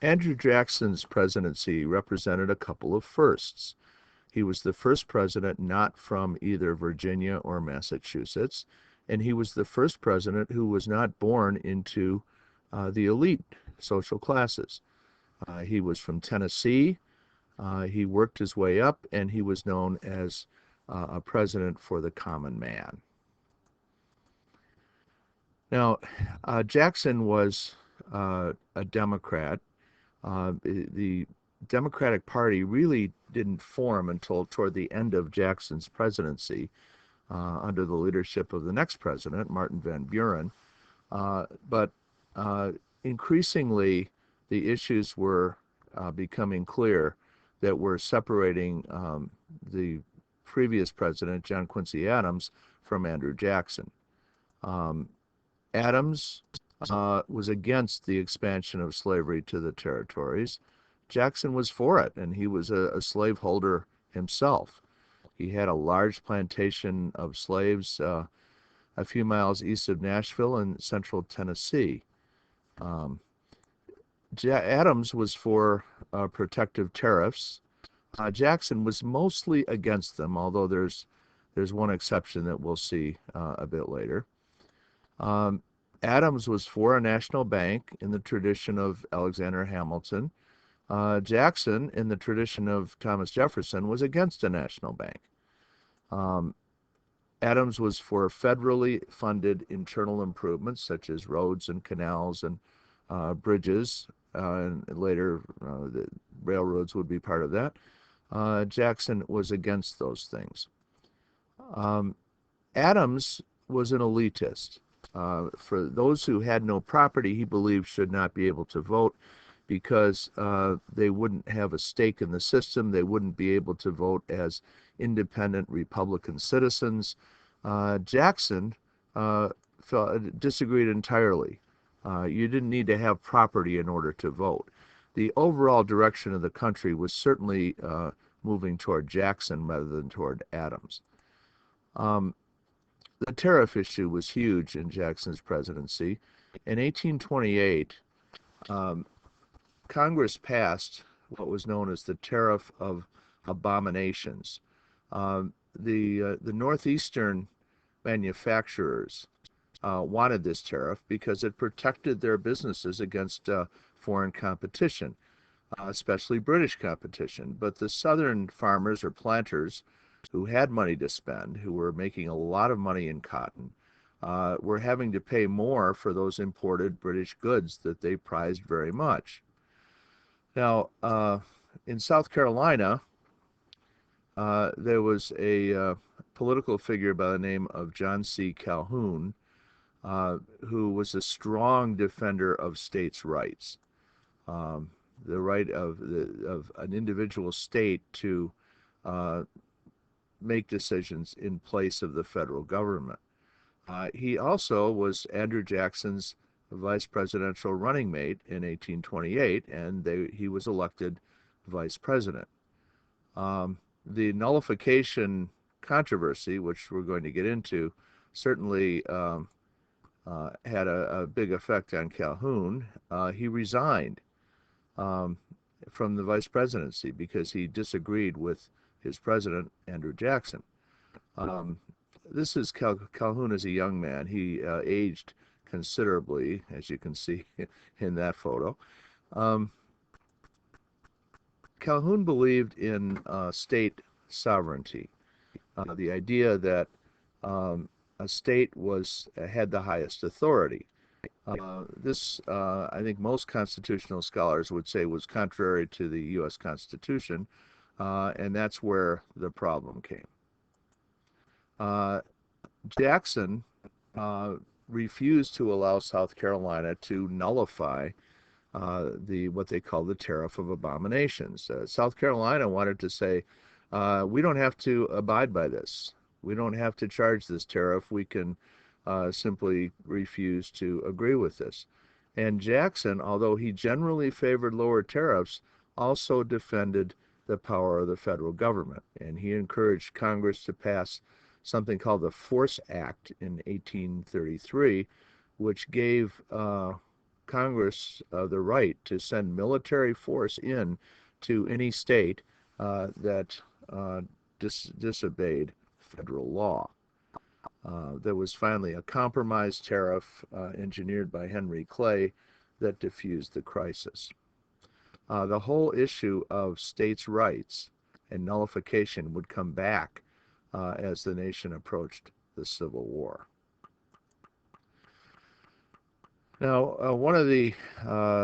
Andrew Jackson's presidency represented a couple of firsts. He was the first president not from either Virginia or Massachusetts, and he was the first president who was not born into the elite social classes. He was from Tennessee. He worked his way up, and he was known as a president for the common man. Now, Jackson was a Democrat. The Democratic Party really didn't form until toward the end of Jackson's presidency, under the leadership of the next president, Martin Van Buren. But increasingly, the issues were becoming clear that were separating the previous president, John Quincy Adams, from Andrew Jackson. Um, Adams was against the expansion of slavery to the territories. Jackson was for it, and he was a slaveholder himself. He had a large plantation of slaves a few miles east of Nashville in central Tennessee. Um, Adams was for protective tariffs. Jackson was mostly against them, although there's one exception that we'll see a bit later. Um, Adams was for a national bank in the tradition of Alexander Hamilton. Jackson, in the tradition of Thomas Jefferson, was against a national bank. Um, Adams was for federally funded internal improvements such as roads and canals and bridges, and later the railroads would be part of that. Jackson was against those things. Um, Adams was an elitist. For those who had no property, he believed should not be able to vote because they wouldn't have a stake in the system. They wouldn't be able to vote as independent Republican citizens. Jackson disagreed entirely. You didn't need to have property in order to vote. The overall direction of the country was certainly moving toward Jackson rather than toward Adams. Um, the tariff issue was huge in Jackson's presidency. In 1828, um, Congress passed what was known as the Tariff of Abominations. The northeastern manufacturers wanted this tariff because it protected their businesses against foreign competition, especially British competition. But the southern farmers or planters who had money to spend, who were making a lot of money in cotton, were having to pay more for those imported British goods that they prized very much. Now, in South Carolina, there was a political figure by the name of John C. Calhoun, who was a strong defender of states' rights, um, the right of an individual state to uh, make decisions in place of the federal government. He also was Andrew Jackson's vice presidential running mate in 1828, and he was elected vice president. The nullification controversy, which we're going to get into, certainly had a big effect on Calhoun. He resigned um, from the vice presidency because he disagreed with his president, Andrew Jackson. Um, this is Calhoun as a young man. He aged considerably, as you can see in that photo. Um, Calhoun believed in state sovereignty, the idea that um, a state had the highest authority. I think most constitutional scholars would say, was contrary to the U.S. Constitution, and that's where the problem came. Uh, Jackson uh, refused to allow South Carolina to nullify the what they call the Tariff of Abominations. South Carolina wanted to say, we don't have to abide by this. We don't have to charge this tariff. We can simply refuse to agree with this. And Jackson, although he generally favored lower tariffs, also defended the power of the federal government. And he encouraged Congress to pass something called the Force Act in 1833, which gave Congress the right to send military force in to any state that disobeyed federal law. There was finally a compromise tariff engineered by Henry Clay that diffused the crisis. The whole issue of states' rights and nullification would come back as the nation approached the Civil War. Now, one of the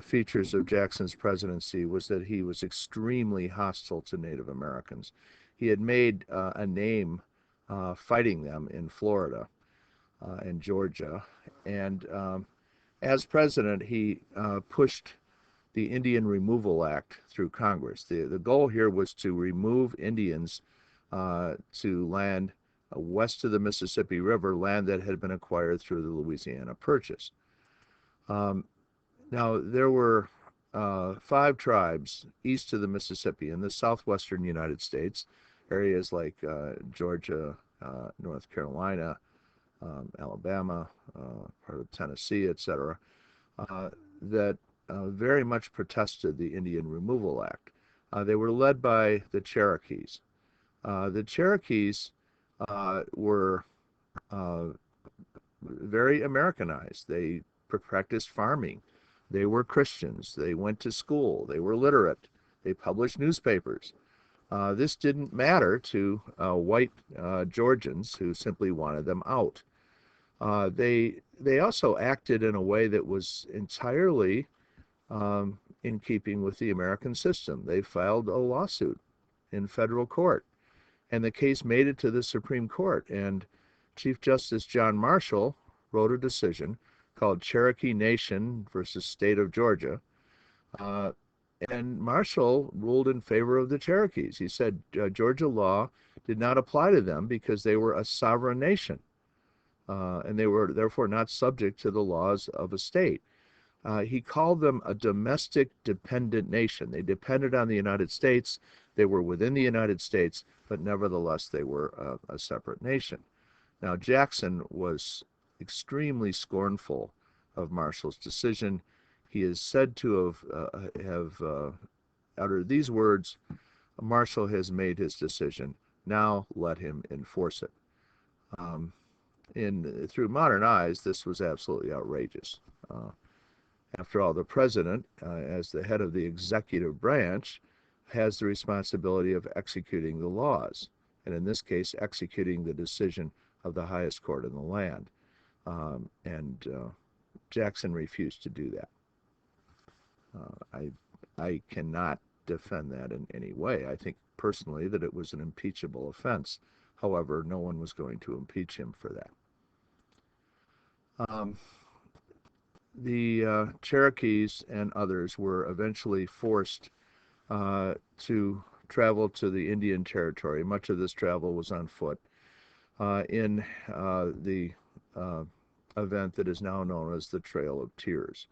features of Jackson's presidency was that he was extremely hostile to Native Americans. He had made a name fighting them in Florida and Georgia, and as president, he pushed the Indian Removal Act through Congress. The goal here was to remove Indians to land west of the Mississippi River, land that had been acquired through the Louisiana Purchase. Now, there were 5 tribes east of the Mississippi in the southwestern United States, areas like Georgia, North Carolina, Alabama, part of Tennessee, etc., that very much protested the Indian Removal Act. They were led by the Cherokees. The Cherokees were very Americanized. They practiced farming. They were Christians. They went to school. They were literate. They published newspapers. This didn't matter to white Georgians who simply wanted them out. They also acted in a way that was entirely in keeping with the American system. They filed a lawsuit in federal court, and the case made it to the Supreme Court, and Chief Justice John Marshall wrote a decision called Cherokee Nation versus State of Georgia, and Marshall ruled in favor of the Cherokees. He said Georgia law did not apply to them because they were a sovereign nation, and they were therefore not subject to the laws of a state. He called them a domestic dependent nation. They depended on the United States. They were within the United States, but nevertheless they were a separate nation. Now, Jackson was extremely scornful of Marshall's decision. He is said to have uttered these words: "Marshall has made his decision. Now let him enforce it." Through modern eyes, this was absolutely outrageous. After all, the president, as the head of the executive branch, has the responsibility of executing the laws, and in this case, executing the decision of the highest court in the land. Jackson refused to do that. I cannot defend that in any way. I think personally that it was an impeachable offense. However, no one was going to impeach him for that. The Cherokees and others were eventually forced to travel to the Indian Territory. Much of this travel was on foot in the event that is now known as the Trail of Tears.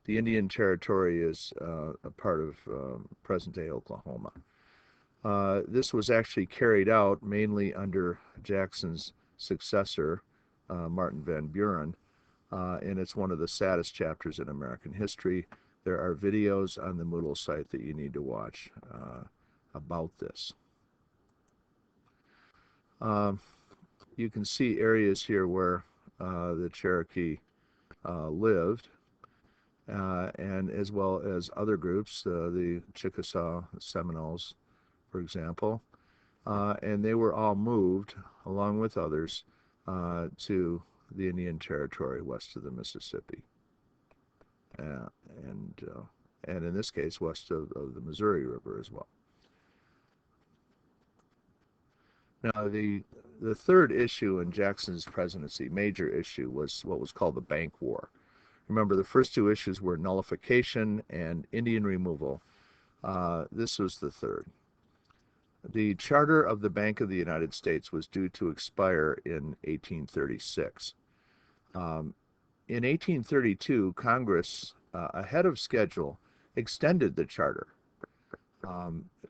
The Indian Territory is a part of present-day Oklahoma. This was actually carried out mainly under Jackson's successor, Martin Van Buren, and it's one of the saddest chapters in American history. There are videos on the Moodle site that you need to watch about this. You can see areas here where the Cherokee lived, and as well as other groups, the Chickasaw Seminoles, for example, and they were all moved, along with others, to the Indian Territory west of the Mississippi, and in this case west of the Missouri River as well. Now, the third issue in Jackson's presidency, major issue, was what was called the Bank War. Remember, the first 2 issues were nullification and Indian removal. This was the third. The charter of the Bank of the United States was due to expire in 1836. In 1832, Congress, ahead of schedule, extended the charter,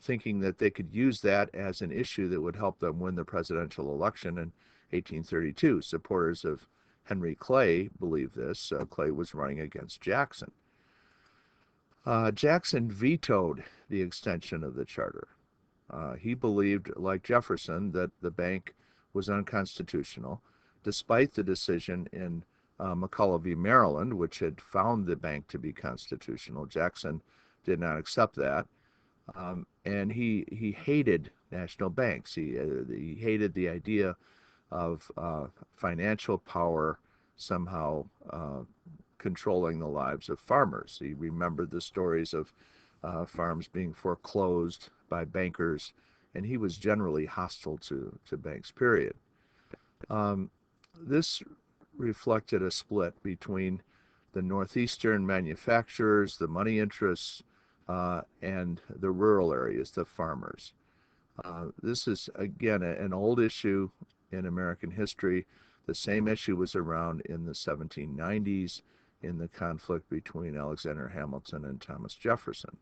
thinking that they could use that as an issue that would help them win the presidential election in 1832. Supporters of Henry Clay believed this. Clay was running against Jackson. Jackson vetoed the extension of the charter. He believed, like Jefferson, that the bank was unconstitutional, despite the decision in McCulloch v. Maryland, which had found the bank to be constitutional. Jackson did not accept that, and he hated national banks. He hated the idea of financial power somehow controlling the lives of farmers. He remembered the stories of farms being foreclosed by bankers, and he was generally hostile to banks, period. Um, this reflected a split between the northeastern manufacturers, the money interests, and the rural areas, the farmers. This is, again, an old issue in American history. The same issue was around in the 1790s in the conflict between Alexander Hamilton and Thomas Jefferson.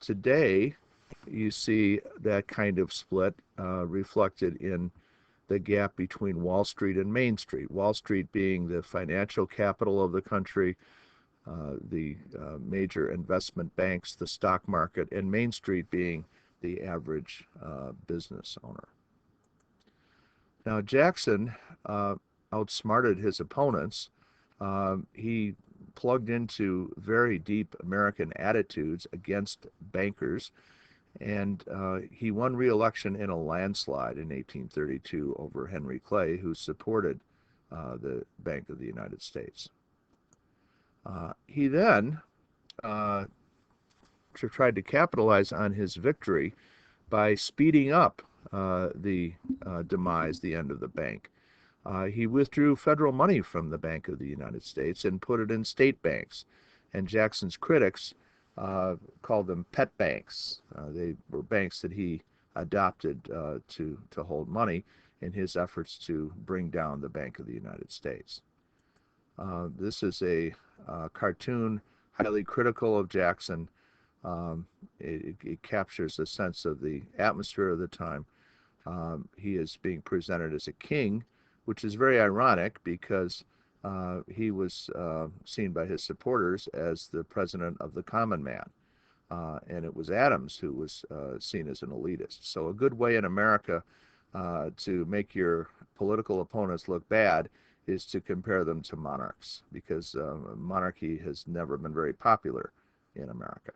Today, you see that kind of split reflected in the gap between Wall Street and Main Street. Wall Street being the financial capital of the country, the major investment banks, the stock market, and Main Street being the average business owner. Now, Jackson outsmarted his opponents. He plugged into very deep American attitudes against bankers, and he won re-election in a landslide in 1832 over Henry Clay, who supported the Bank of the United States. He then tried to capitalize on his victory by speeding up the demise, the end of the bank. He withdrew federal money from the Bank of the United States and put it in state banks. And Jackson's critics called them pet banks. They were banks that he adopted to hold money in his efforts to bring down the Bank of the United States. This is a cartoon highly critical of Jackson. It captures a sense of the atmosphere of the time. He is being presented as a king, which is very ironic because he was seen by his supporters as the president of the common man. And it was Adams who was seen as an elitist. So a good way in America to make your political opponents look bad is to compare them to monarchs, because monarchy has never been very popular in America.